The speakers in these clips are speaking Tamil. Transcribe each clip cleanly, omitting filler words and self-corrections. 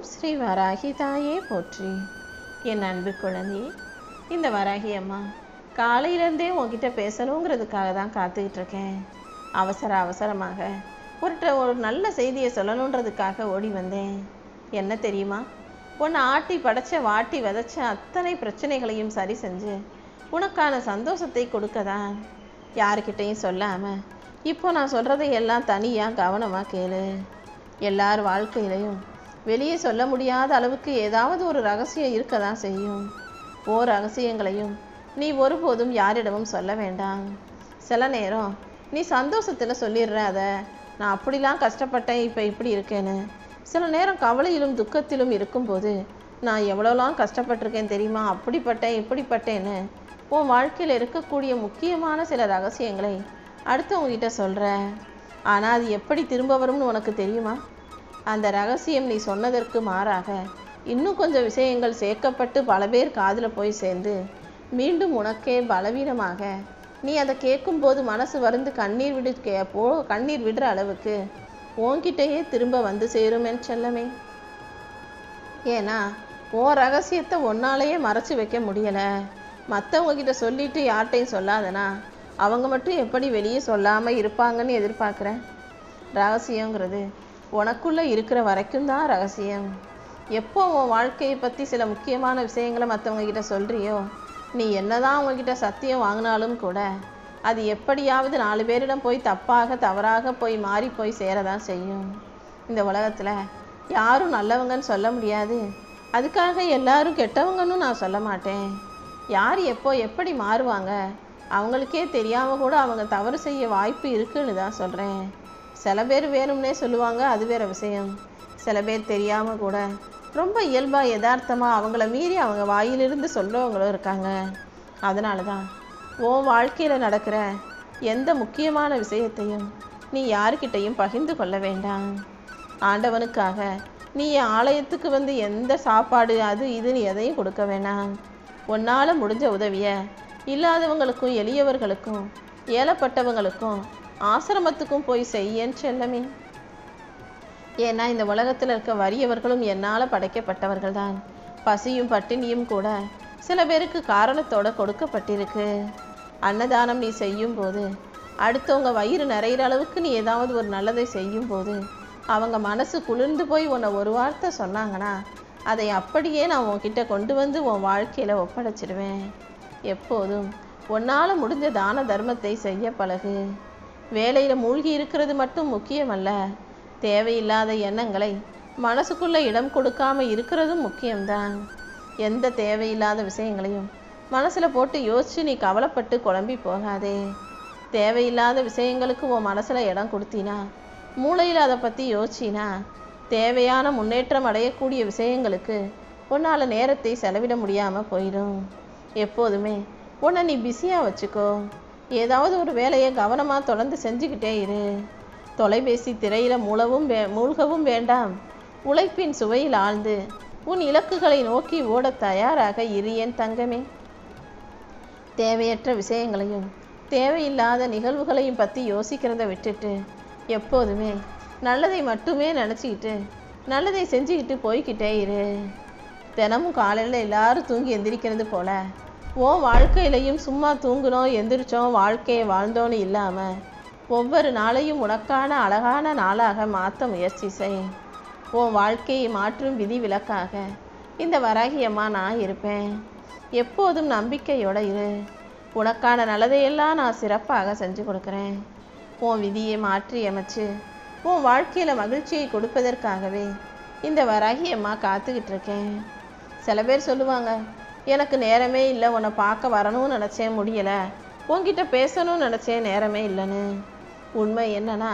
ஓம் ஸ்ரீ வராகி தாயே போற்றி. என் அன்பு குழந்தையே, இந்த வராகி அம்மா காலையிலேருந்தே உங்ககிட்ட பேசணுங்கிறதுக்காக தான் காத்துக்கிட்டு இருக்கேன். அவசரமாக ஒரு நல்ல செய்தியை சொல்லணுன்றதுக்காக ஓடி வந்தேன். என்ன தெரியுமா, உன்னை ஆட்டி படைச்ச வாட்டி விதைச்ச அத்தனை பிரச்சனைகளையும் சரி செஞ்சு உனக்கான சந்தோஷத்தை கொடுக்கதான். யாருக்கிட்டையும் சொல்லாமல் இப்போ நான் சொல்கிறதை எல்லாம் தனியாக கவனமாக கேளு. எல்லார் வாழ்க்கையிலையும் வெளியே சொல்ல முடியாத அளவுக்கு ஏதாவது ஒரு ரகசியம் இருக்க தான் செய்யும். ரகசியங்களையும் நீ ஒருபோதும் யாரிடமும் சொல்ல வேண்டாம். சில நேரம் நீ சந்தோஷத்தில் சொல்லிடுற, அதை நான் அப்படிலாம் கஷ்டப்பட்டேன், இப்போ இப்படி இருக்கேன்னு. சில நேரம் கவலையிலும் துக்கத்திலும் இருக்கும்போது நான் எவ்வளோலாம் கஷ்டப்பட்டிருக்கேன் தெரியுமா, அப்படிப்பட்டேன் இப்படிப்பட்டேன்னு உன் வாழ்க்கையில் இருக்கக்கூடிய முக்கியமான சில ரகசியங்களை அடுத்தவங்ககிட்ட சொல்கிற. ஆனால் அது எப்படி திரும்ப வரும்னு உனக்கு தெரியுமா? அந்த ரகசியம் நீ சொன்னதற்கு மாறாக இன்னும் கொஞ்சம் விஷயங்கள் சேர்க்கப்பட்டு பல பேர் காதில் போய் சேர்ந்து மீண்டும் உனக்கே பலவீனமாக நீ அதை கேட்கும்போது மனசு வருந்து கண்ணீர் விடுற அளவுக்கு உன்கிட்டயே திரும்ப வந்து சேரும் என் செல்லமே. ஏன்னா உன் ரகசியத்தை ஒன்னாலேயே மறைச்சி வைக்க முடியலை. மற்றவங்க கிட்ட சொல்லிட்டு யார்கிட்டையும் சொல்லாதனா அவங்க மட்டும் எப்படி வெளியே சொல்லாமல் இருப்பாங்கன்னு எதிர்பார்க்குறேன். ரகசியங்கிறது உனக்குள்ளே இருக்கிற வரைக்கும் தான் ரகசியம். எப்போ உன் வாழ்க்கையை பற்றி சில முக்கியமான விஷயங்களை மற்றவங்க கிட்ட சொல்கிறியோ, நீ என்னதான் அவங்கக்கிட்ட சத்தியம் வாங்கினாலும் கூட அது எப்படியாவது 4 பேரிடம் போய் தவறாக போய் மாறி போய் சேரதான் செய்யும். இந்த உலகத்தில் யாரும் நல்லவங்கன்னு சொல்ல முடியாது, அதுக்காக எல்லாரும் கெட்டவங்கன்னு நான் சொல்ல மாட்டேன். யார் எப்போ எப்படி மாறுவாங்க அவங்களுக்கே தெரியாமல் கூட அவங்க தவறு செய்ய வாய்ப்பு இருக்குன்னு தான் சொல்கிறேன். சில பேர் வேணும்னே சொல்லுவாங்க, அது வேறு விஷயம். சில பேர் தெரியாமல் கூட ரொம்ப இயல்பாக யதார்த்தமாக அவங்கள மீறி அவங்க வாயிலிருந்து சொல்கிறவங்களும் இருக்காங்க. அதனால தான் உன் வாழ்க்கையில் நடக்கிற எந்த முக்கியமான விஷயத்தையும் நீ யாருக்கிட்டையும் பகிர்ந்து கொள்ள வேண்டாம். ஆண்டவனுக்காக நீ என் ஆலயத்துக்கு வந்து எந்த சாப்பாடு அது இதுன்னு எதையும் கொடுக்க வேண்டாம். உன்னால் முடிஞ்ச உதவியை இல்லாதவங்களுக்கும் எளியவர்களுக்கும் ஏழப்பட்டவங்களுக்கும் ஆசிரமத்துக்கும் போய் செய்யன்னு செல்லமே. ஏன்னா இந்த உலகத்தில் இருக்க வறியவர்களும் என்னால் படைக்கப்பட்டவர்கள் தான். பசியும் பட்டினியும் கூட சில பேருக்கு காரணத்தோடு கொடுக்கப்பட்டிருக்கு. அன்னதானம் நீ செய்யும் போது அடுத்தவங்க வயிறு நிறையிற அளவுக்கு நீ ஏதாவது ஒரு நல்லதை செய்யும் போது அவங்க மனசு குளிர்ந்து போய் உன்னை ஒரு வார்த்தை சொன்னாங்கன்னா அதை அப்படியே நான் உன்கிட்ட கொண்டு வந்து உன் வாழ்க்கையில் ஒப்படைச்சிடுவேன். எப்போதும் உன்னால் முடிஞ்ச தான தர்மத்தை செய்ய பழகு. வேலையில் மூழ்கி இருக்கிறது மட்டும் முக்கியமல்ல, தேவையில்லாத எண்ணங்களை மனசுக்குள்ளே இடம் கொடுக்காம இருக்கிறதும் முக்கியம்தான். எந்த தேவையில்லாத விஷயங்களையும் மனசில் போட்டு யோசித்து நீ கவலைப்பட்டு குழம்பி போகாதே. தேவையில்லாத விஷயங்களுக்கு உன் மனசில் இடம் கொடுத்தினா, மூளையில் அதை பற்றி யோசிச்சினா, தேவையான முன்னேற்றம் அடையக்கூடிய விஷயங்களுக்கு உன்னால் நேரத்தை செலவிட முடியாமல் போயிடும். எப்போதுமே உன்னை நீ பிஸியாக வச்சுக்கோ. ஏதாவது ஒரு வேலையை கவனமாக தொடர்ந்து செஞ்சுக்கிட்டே இரு. தொலைபேசி திரையில் மூழ்கவும் வேண்டாம். உழைப்பின் சுவையில் ஆழ்ந்து உன் இலக்குகளை நோக்கி ஓட தயாராக இரு என் தங்கமே. தேவையற்ற விஷயங்களையும் தேவையில்லாத நிகழ்வுகளையும் பற்றி யோசிக்கிறத விட்டுட்டு எப்போதுமே நல்லதை மட்டுமே நினச்சிக்கிட்டு நல்லதை செஞ்சுக்கிட்டு போய்கிட்டே இரு. தினமும் காலையில் எல்லாரும் தூங்கி எந்திரிக்கிறது போல உன் வாழ்க்கையிலையும் சும்மா தூங்குனோம் எந்திரிச்சோம் வாழ்க்கையை வாழ்ந்தோன்னு இல்லாமல் ஒவ்வொரு நாளையும் உனக்கான அழகான நாளாக மாற்ற முயற்சி செய். உன் வாழ்க்கையை மாற்றும் விதி விலக்காக இந்த வராகியம்மா நான் இருப்பேன். எப்போதும் நம்பிக்கையோடு இரு. உனக்கான நல்லதையெல்லாம் நான் சிறப்பாக செஞ்சு கொடுக்குறேன். உன் விதியை மாற்றி அமைச்சு உன் வாழ்க்கையில் மகிழ்ச்சியை கொடுப்பதற்காகவே இந்த வராகியம்மா காத்துக்கிட்டு இருக்கேன். சில பேர் சொல்லுவாங்க, எனக்கு நேரமே இல்லை, உன்னை பார்க்க வரணும்னு நினச்சேன் முடியலை, உன்கிட்ட பேசணும்னு நினச்சேன் நேரமே இல்லைன்னு. உண்மை என்னன்னா,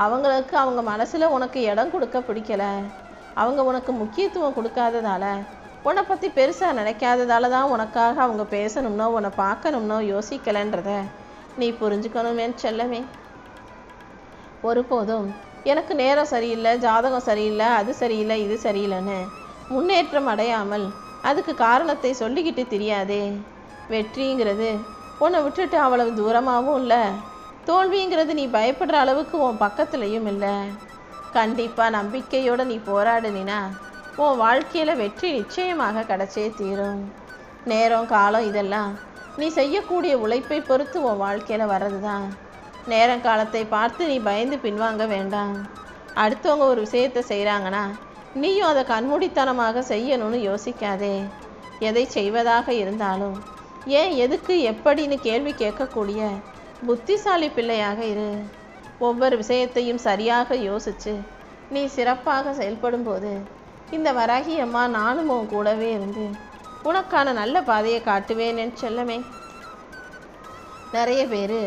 அவங்களுக்கு அவங்க மனசில் உனக்கு இடம் கொடுக்க பிடிக்கலை. அவங்க உனக்கு முக்கியத்துவம் கொடுக்காததால, உன்னை பற்றி பெருசாக நினைக்காததால தான் உனக்காக அவங்க பேசணும்னோ உன்னை பார்க்கணும்னோ யோசிக்கலைன்றத நீ புரிஞ்சுக்கணுமே செல்லமே. ஒருபோதும் எனக்கு நேரம் சரியில்லை, ஜாதகம் சரியில்லை, அது சரியில்லை, இது சரியில்லைன்னு முன்னேற்றம் அடையாமல் அதுக்கு காரணத்தை சொல்லிக்கிட்டு தெரியாதே. வெற்றிங்கிறது உன்னை விட்டுட்டு அவ்வளவு தூரமாகவும் இல்லை, தோல்விங்கிறது நீ பயப்படுற அளவுக்கு உன் பக்கத்துலேயும் இல்லை. கண்டிப்பாக நம்பிக்கையோடு நீ போராடுனா உன் வாழ்க்கையில் வெற்றி நிச்சயமாக கிடைச்சே தீரும். நேரம் காலம் இதெல்லாம் நீ செய்யக்கூடிய உழைப்பை பொறுத்து உன் வாழ்க்கையில் வர்றது தான். நேரம் காலத்தை பார்த்து நீ பயந்து பின்வாங்க வேண்டாம். அடுத்தவங்க ஒரு விஷயத்தை செய்கிறாங்கன்னா நீயும் அதை கண்மூடித்தனமாக செய்யணும்னு யோசிக்காதே. எதை செய்வதாக இருந்தாலும் ஏன் எதுக்கு எப்படின்னு கேள்வி கேட்கக்கூடிய புத்திசாலி பிள்ளையாக இரு. ஒவ்வொரு விஷயத்தையும் சரியாக யோசித்து நீ சிறப்பாக செயல்படும் போது இந்த வராகி அம்மா நானும் உன் கூடவே இருந்து உனக்கான நல்ல பாதையை காட்டுவேன்னு செல்லமே. நிறைய பேர்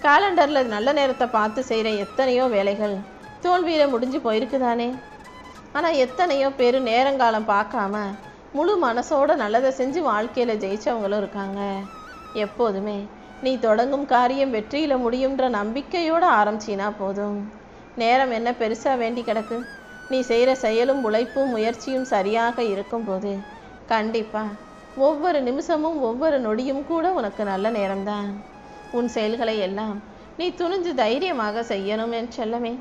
காலண்டரில் நல்ல நேரத்தை பார்த்து செய்கிற எத்தனையோ வேலைகள் தோல்வியில் முடிஞ்சு போயிருக்குதானே. ஆனால் எத்தனையோ பேர் நேரங்காலம் பார்க்காம முழு மனசோட நல்லதை செஞ்சு வாழ்க்கையில் ஜெயிச்சவங்களும் இருக்காங்க. எப்போதுமே நீ தொடங்கும் காரியம் வெற்றியில் முடியுன்ற நம்பிக்கையோடு ஆரம்பிச்சினா போதும். நேரம் என்ன பெருசாக வேண்டி கிடக்கு? நீ செய்கிற செயலும் உழைப்பும் முயற்சியும் சரியாக இருக்கும்போது கண்டிப்பாக ஒவ்வொரு நிமிஷமும் ஒவ்வொரு நொடியும் கூட உனக்கு நல்ல நேரம்தான். உன் செயல்களை எல்லாம் நீ துணிஞ்சு தைரியமாக செய்யணும் என் செல்லமே.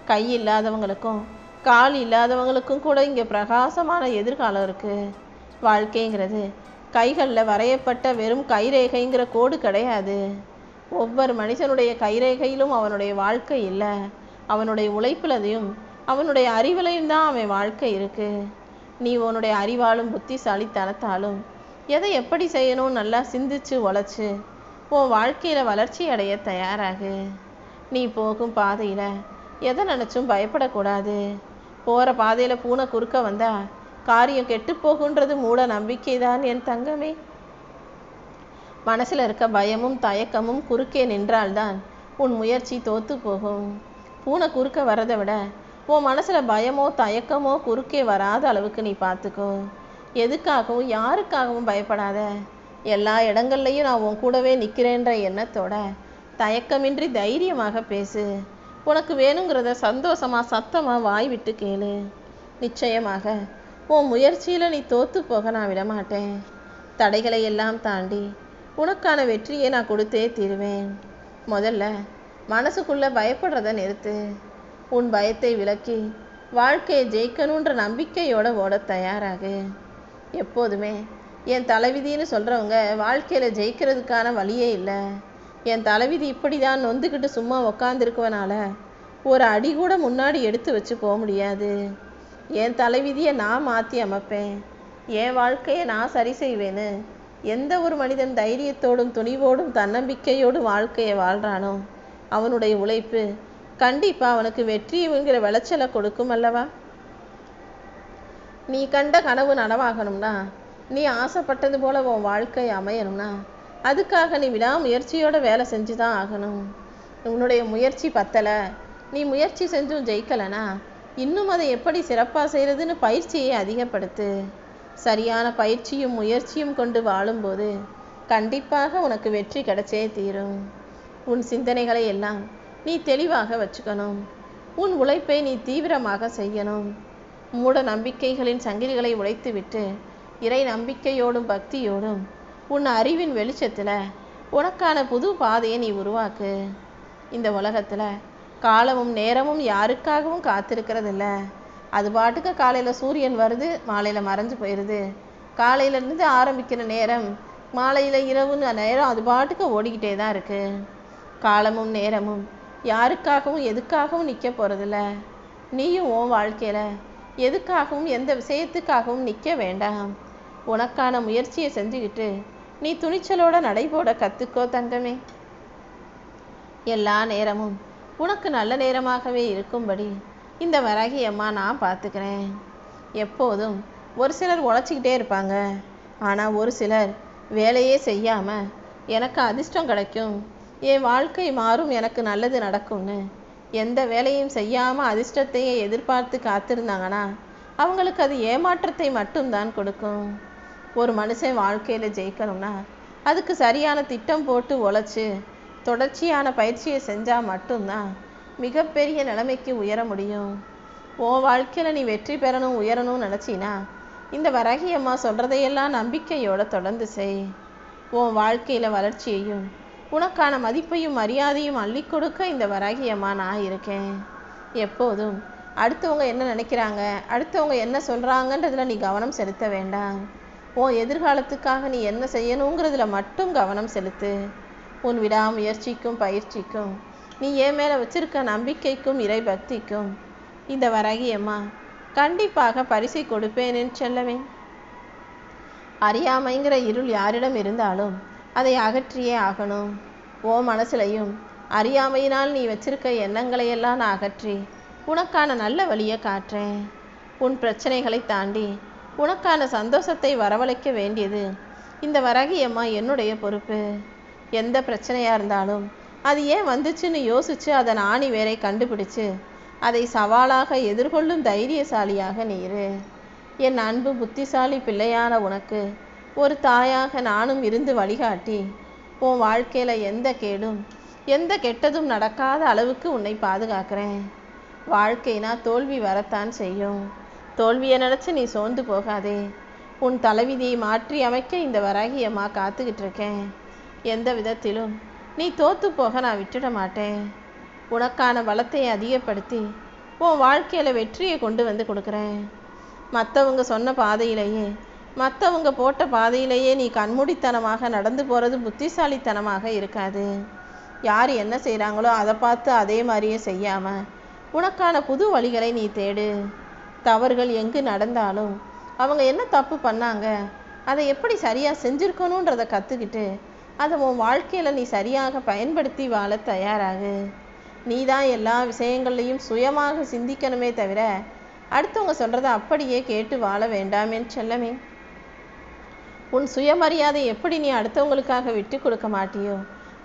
கை இல்லாதவங்களுக்கும் கால் இல்லாதவங்களுக்கும் கூட இங்கே பிரகாசமான எதிர்காலம் இருக்குது. வாழ்க்கைங்கிறது கைகளில் வரையப்பட்ட வெறும் கைரேகைங்கிற கோடு கிடையாது. ஒவ்வொரு மனுஷனுடைய கைரேகையிலும் அவனுடைய வாழ்க்கை இல்லை. அவனுடைய உழைப்புலையும் அவனுடைய அறிவிலையும் தான் அவன் வாழ்க்கை இருக்குது. நீ உன்னுடைய அறிவாலும் புத்திசாலித்தனத்தாலும் எதை எப்படி செய்யணும் நல்லா சிந்திச்சு உழைச்சு உன் வாழ்க்கையில் வளர்ச்சி அடைய தயாராகு. நீ போகும் பாதையில் எதை நினச்சும் பயப்படக்கூடாது. போகிற பாதையில் பூனை குறுக்க வந்தால் காரியம் கெட்டு போகுன்றது மூட நம்பிக்கை தான் என் தங்கமே. மனசில் இருக்க பயமும் தயக்கமும் குறுக்கே நின்றால்தான் உன் முயற்சி தோற்று போகும். பூனை குறுக்க வரதை விட உன் மனசில் பயமோ தயக்கமோ குறுக்கே வராத அளவுக்கு நீ பார்த்துக்கோ. எதுக்காகவும் யாருக்காகவும் பயப்படாத. எல்லா இடங்கள்லையும் நான் உன் கூடவே நிற்கிறேன்ற எண்ணத்தோட தயக்கமின்றி தைரியமாக பேசு. உனக்கு வேணுங்கிறத சந்தோஷமாக சத்தமாக வாய் விட்டு கேளு. நிச்சயமாக உன் முயற்சியில் நீ தோற்று போக நான் விடமாட்டேன். தடைகளை எல்லாம் தாண்டி உனக்கான வெற்றியை நான் கொடுத்தே தீருவேன். முதல்ல மனசுக்குள்ளே பயப்படுறத நிறுத்து. உன் பயத்தை விலக்கி வாழ்க்கையை ஜெயிக்கணுன்ற நம்பிக்கையோடு ஓட தயாராகு. எப்போதுமே என் தலைவிதின்னு சொல்கிறவங்க வாழ்க்கையில் ஜெயிக்கிறதுக்கான வழியே இல்லை. என் தலைவிதி இப்படி தான் நொந்துக்கிட்டு சும்மா உக்காந்துருக்குவனால ஒரு அடி கூட முன்னாடி எடுத்து வச்சு போக முடியாது. என் தலைவிதியை நான் மாற்றி அமைப்பேன். என் வாழ்க்கையை நான் சரி செய்வேன்னு எந்த ஒரு மனிதன் தைரியத்தோடும் துணிவோடும் தன்னம்பிக்கையோடும் வாழ்க்கையை வாழ்கிறானோ அவனுடைய உழைப்பு கண்டிப்பாக அவனுக்கு வெற்றிங்கிற விளைச்சலை கொடுக்கும் அல்லவா. நீ கண்ட கனவு நனவாகணும்னா, நீ ஆசைப்பட்டது போல உன் வாழ்க்கை அமையணும்னா அதுக்காக நீ விடாமுயற்சியோட வேலை செஞ்சு தான் ஆகணும். உன்னுடைய முயற்சி பத்தலை, நீ முயற்சி செஞ்சும் ஜெயிக்கலைன்னா இன்னும் அதை எப்படி சிறப்பாக செய்கிறதுன்னு பயிற்சியை அதிகப்படுத்து. சரியான பயிற்சியும் முயற்சியும் கொண்டு வாழும்போது கண்டிப்பாக உனக்கு வெற்றி கிடைச்சே தீரும். உன் சிந்தனைகளை எல்லாம் நீ தெளிவாக வச்சுக்கணும். உன் உழைப்பை நீ தீவிரமாக செய்யணும். மூட நம்பிக்கைகளின் சங்கிலிகளை உடைத்துவிட்டு இறை நம்பிக்கையோடும் பக்தியோடும் உன் அறிவின் வெளிச்சத்தில் உனக்கான புது பாதையை நீ உருவாக்கு. இந்த உலகத்தில் காலமும் நேரமும் யாருக்காகவும் காத்திருக்கிறதில்ல. அது பாட்டுக்கு காலையில் சூரியன் வருது, மாலையில் மறைஞ்சு போயிடுது. காலையிலேருந்து ஆரம்பிக்கிற நேரம் மாலையில் இரவுன்னு நேரம் அது பாட்டுக்கு ஓடிக்கிட்டே தான் இருக்குது. காலமும் நேரமும் யாருக்காகவும் எதுக்காகவும் நிற்க போகிறதில்ல. நீயும் உன் வாழ்க்கையில் எதுக்காகவும் எந்த விஷயத்துக்காகவும் நிற்க வேண்டாம். உனக்கான முயற்சியை செஞ்சுக்கிட்டு நீ துணிச்சலோட நடைபோட கற்றுக்கோ தங்கமே. எல்லா நேரமும் உனக்கு நல்ல நேரமாகவே இருக்கும்படி இந்த வராகி அம்மா நான் பார்த்துக்கிறேன். எப்போதும் ஒரு சிலர் உழைச்சிக்கிட்டே இருப்பாங்க. ஆனால் ஒரு சிலர் வேலையே செய்யாமல் எனக்கு அதிர்ஷ்டம் கிடைக்கும், என் வாழ்க்கை மாறும், எனக்கு நல்லது நடக்கும்னு எந்த வேலையும் செய்யாமல் அதிர்ஷ்டத்தையே எதிர்பார்த்து காத்திருந்தாங்கன்னா அவங்களுக்கு அது ஏமாற்றத்தை மட்டும்தான் கொடுக்கும். ஒரு மனுஷன் வாழ்க்கையில் ஜெயிக்கணும்னா அதுக்கு சரியான திட்டம் போட்டு உழைச்சி தொடர்ச்சியான பயிற்சியை செஞ்சால் மட்டும்தான் மிகப்பெரிய நிலைமைக்கு உயர முடியும். உன் வாழ்க்கையில் நீ வெற்றி பெறணும் உயரணும்னு நினச்சினா இந்த வராகி அம்மா சொல்கிறதையெல்லாம் நம்பிக்கையோடு தொடர்ந்து செய். உன் வாழ்க்கையில் வளர்ச்சியையும் உனக்கான மதிப்பையும் மரியாதையும் அள்ளி கொடுக்க இந்த வராகி அம்மா நான் இருக்கேன். எப்போதும் அடுத்தவங்க என்ன நினைக்கிறாங்க, அடுத்தவங்க என்ன சொல்கிறாங்கன்றதில் நீ கவனம் செலுத்த வேண்டாம். உன் எதிர்காலத்துக்காக நீ என்ன செய்யணுங்கிறதுல மட்டும் கவனம் செலுத்து. உன் விடாமுயற்சிக்கும் பயிற்சிக்கும், நீ என் மேலே வச்சிருக்க நம்பிக்கைக்கும் இறை பக்திக்கும் இந்த வராகி அம்மா கண்டிப்பாக பரிசை கொடுப்பேன் செல்லவே. அறியாமைங்கிற இருள் யாரிடம் இருந்தாலும் அதை அகற்றியே ஆகணும். ஓ மனசுலையும் அறியாமையினால் நீ வச்சிருக்க எண்ணங்களையெல்லாம் நான் அகற்றி உனக்கான நல்ல வழியை காட்டுறேன். உன் பிரச்சனைகளை தாண்டி உனக்கான சந்தோஷத்தை வரவழைக்க வேண்டியது இந்த வராகி அம்மா என்னுடைய பொறுப்பு. எந்த பிரச்சனையாக இருந்தாலும் அது ஏன் வந்துச்சுன்னு யோசித்து அதன் ஆணி வேரை கண்டுபிடிச்சு அதை சவாலாக எதிர்கொள்ளும் தைரியசாலியாக நீரு. என் அன்பு புத்திசாலி பிள்ளையான உனக்கு ஒரு தாயாக நானும் இருந்து வழிகாட்டி உன் வாழ்க்கையில் எந்த கேடும் எந்த கெட்டதும் நடக்காத அளவுக்கு உன்னை பாதுகாக்கிறேன். வாழ்க்கைனா தோல்வி வரத்தான் செய்யும். தோல்வியை நினச்சி நீ சோர்ந்து போகாதே. உன் தலைவிதியை மாற்றி அமைக்க இந்த வராகி அம்மா காத்துக்கிட்டு இருக்கேன். எந்த விதத்திலும் நீ தோற்று போக நான் விட்டுட மாட்டேன். உனக்கான பலத்தை அதிகப்படுத்தி உன் வாழ்க்கையில் வெற்றியை கொண்டு வந்து கொடுக்குறேன். மற்றவங்க சொன்ன பாதையிலேயே, மற்றவங்க போட்ட பாதையிலேயே நீ கண்மூடித்தனமாக நடந்து போகிறது புத்திசாலித்தனமாக இருக்காது. யார் என்ன செய்கிறாங்களோ அதை பார்த்து அதே மாதிரியே செய்யாமல் உனக்கான புது வழிகளை நீ தேடு. தவறுகள் எங்கு நடந்தாலும் அவங்க என்ன தப்பு பண்ணாங்க, அதை எப்படி சரியாக செஞ்சுருக்கணுன்றதை கற்றுக்கிட்டு அதை உன் வாழ்க்கையில் நீ சரியாக பயன்படுத்தி வாழ தயாராகு. நீ தான் எல்லா விஷயங்கள்லையும் சுயமாக சிந்திக்கணுமே தவிர அடுத்தவங்க சொல்கிறத அப்படியே கேட்டு வாழ வேண்டாமேன்னு செல்லமே. உன் சுயமரியாதை எப்படி நீ அடுத்தவங்களுக்காக விட்டு கொடுக்க மாட்டியோ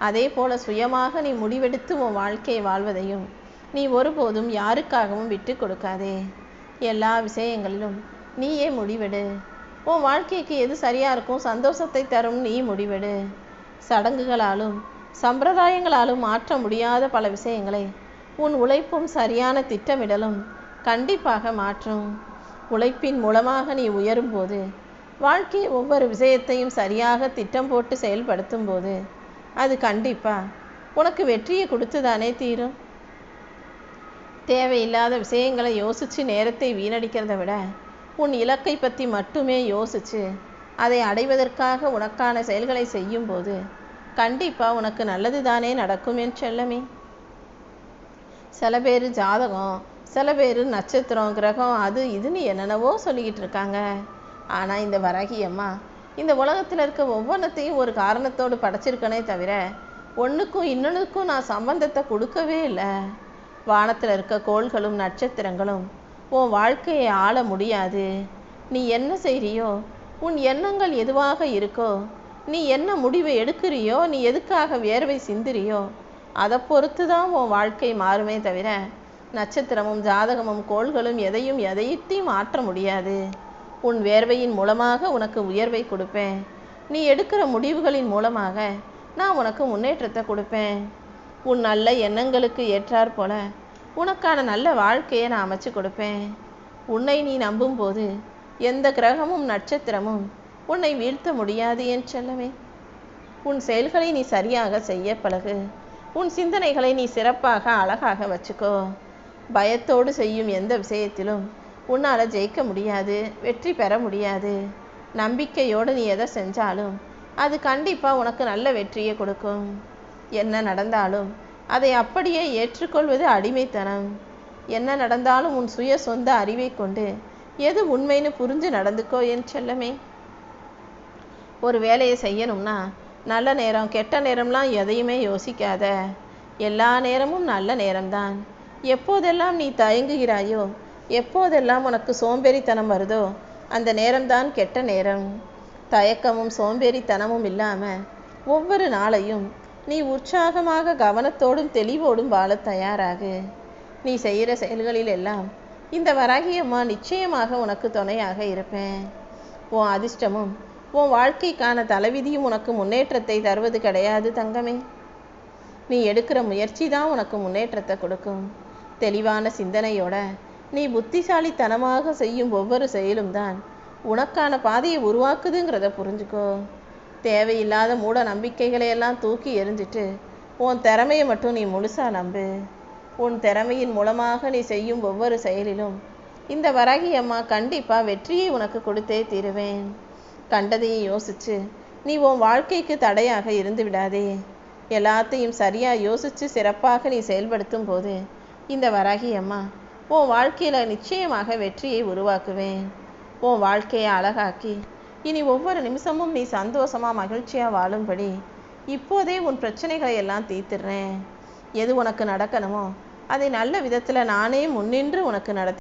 அதே போல் சுயமாக நீ முடிவெடுத்து உன் வாழ்க்கையை வாழ்வதையும் நீ ஒருபோதும் யாருக்காகவும் விட்டு கொடுக்காதே. எல்லா விஷயங்களிலும் நீயே முடிவெடு. உன் வாழ்க்கைக்கு எது சரியாக இருக்கும், சந்தோஷத்தை தரும் நீ முடிவெடு. சடங்குகளாலும் சம்பிரதாயங்களாலும் மாற்ற முடியாத பல விஷயங்களை உன் உழைப்பும் சரியான திட்டமிடலும் கண்டிப்பாக மாற்றும். உழைப்பின் மூலமாக நீ உயரும்போது, வாழ்க்கை ஒவ்வொரு விஷயத்தையும் சரியாக திட்டம் போட்டு செயல்படுத்தும் போது அது கண்டிப்பாக உனக்கு வெற்றியை கொடுத்து தானே தீரும். தேவையில்லாத விஷயங்களை யோசித்து நேரத்தை வீணடிக்கிறத விட உன் இலக்கை பற்றி மட்டுமே யோசித்து அதை அடைவதற்காக உனக்கான செயல்களை செய்யும்போது கண்டிப்பாக உனக்கு நல்லது தானே நடக்கும் என் செல்லமே. சில பேர் ஜாதகம், சில பேர் நட்சத்திரம், கிரகம், அது இதுன்னு என்னென்னவோ சொல்லிக்கிட்டு இருக்காங்க. ஆனால் இந்த வராகி அம்மா இந்த உலகத்தில் இருக்க ஒவ்வொன்றத்தையும் ஒரு காரணத்தோடு படைச்சிருக்கனே தவிர ஒன்றுக்கும் இன்னொன்றுக்கும் நான் சம்பந்தத்தை கொடுக்கவே இல்லை. வானத்தில் இருக்க கோள்களும் நட்சத்திரங்களும் உன் வாழ்க்கையை ஆள முடியாது. நீ என்ன செய்கிறியோ, உன் எண்ணங்கள் எதுவாக இருக்கோ, நீ என்ன முடிவை எடுக்கிறியோ, நீ எதுக்காக வியர்வை சிந்துறியோ அதை பொறுத்து தான் உன் வாழ்க்கை மாறுமே தவிர நட்சத்திரமும் ஜாதகமும் கோள்களும் எதையும் மாற்ற முடியாது. உன் வேர்வையின் மூலமாக உனக்கு உயர்வை கொடுப்பேன். நீ எடுக்கிற முடிவுகளின் மூலமாக நான் உனக்கு முன்னேற்றத்தை கொடுப்பேன். உன் நல்ல எண்ணங்களுக்கு ஏற்றாற் போல உனக்கான நல்ல வாழ்க்கையை நான் அமைச்சு கொடுப்பேன். உன்னை நீ நம்பும்போது எந்த கிரகமும் நட்சத்திரமும் உன்னை வீழ்த்த முடியாது என் செல்லமே. உன் செயல்களை நீ சரியாக செய்ய பழகு. உன் சிந்தனைகளை நீ சிறப்பாக அழகாக வச்சுக்கோ. பயத்தோடு செய்யும் எந்த விஷயத்திலும் உன்னால் ஜெயிக்க முடியாது, வெற்றி பெற முடியாது. நம்பிக்கையோடு நீ எதை செஞ்சாலும் அது கண்டிப்பாக உனக்கு நல்ல வெற்றியை கொடுக்கும். என்ன நடந்தாலும் அதை அப்படியே ஏற்றுக்கொள்வது அடிமைத்தனம். என்ன நடந்தாலும் உன் சுய சொந்த அறிவை கொண்டு எது உண்மைன்னு புரிஞ்சு நடந்துக்கோ என் செல்லமே. ஒரு வேலையை செய்யணும்னா நல்ல நேரம் கெட்ட நேரம்லாம் எதையுமே யோசிக்காத. எல்லா நேரமும் நல்ல நேரம்தான். எப்போதெல்லாம் நீ தயங்குகிறாயோ, எப்போதெல்லாம் உனக்கு சோம்பேறித்தனம் வருதோ அந்த நேரம்தான் கெட்ட நேரம். தயக்கமும் சோம்பேறித்தனமும் இல்லாமல் ஒவ்வொரு நாளையும் நீ உற்சாகமாக கவனத்தோடும் தெளிவோடும் வாழ தயாராகு. நீ செய்கிற செயல்களில் எல்லாம் இந்த வராகி அம்மா நிச்சயமாக உனக்கு துணையாக இருப்பேன். உன் அதிர்ஷ்டமும் உன் வாழ்க்கைக்கான தலைவிதியும் உனக்கு முன்னேற்றத்தை தருவது கிடையாது தங்கமே. நீ எடுக்கிற முயற்சி தான் உனக்கு முன்னேற்றத்தை கொடுக்கும். தெளிவான சிந்தனையோட நீ புத்திசாலித்தனமாக செய்யும் ஒவ்வொரு செயலும் தான் உனக்கான பாதையை உருவாக்குதுங்கிறத புரிஞ்சுக்கோ. தேவையில்லாத மூட நம்பிக்கைகளை எல்லாம் தூக்கி எறிஞ்சிட்டு உன் திறமையை மட்டும் நீ முழுசாக நம்பு. உன் திறமையின் மூலமாக நீ செய்யும் ஒவ்வொரு செயலிலும் இந்த வராகி அம்மா கண்டிப்பாக வெற்றியை உனக்கு கொடுத்தே தீருவேன். கண்டதையும் யோசிச்சு நீ உன் வாழ்க்கைக்கு தடையாக இருந்து விடாதே. எல்லாத்தையும் சரியாக யோசித்து சிறப்பாக நீ செயல்படுத்தும் போது இந்த வராகி அம்மா உன் வாழ்க்கையில் நிச்சயமாக வெற்றியை உருவாக்குவேன். உன் வாழ்க்கையை அழகாக்கி இனி ஒவ்வொரு நிமிஷமும் நீ சந்தோஷமாக மகிழ்ச்சியாக வாழும்படி இப்போதே உன் பிரச்சனைகளை எல்லாம் தீர்த்துடுறேன். எது உனக்கு நடக்கணுமோ அதை நல்ல விதத்தில் நானே முன்னின்று உனக்கு நடத்தி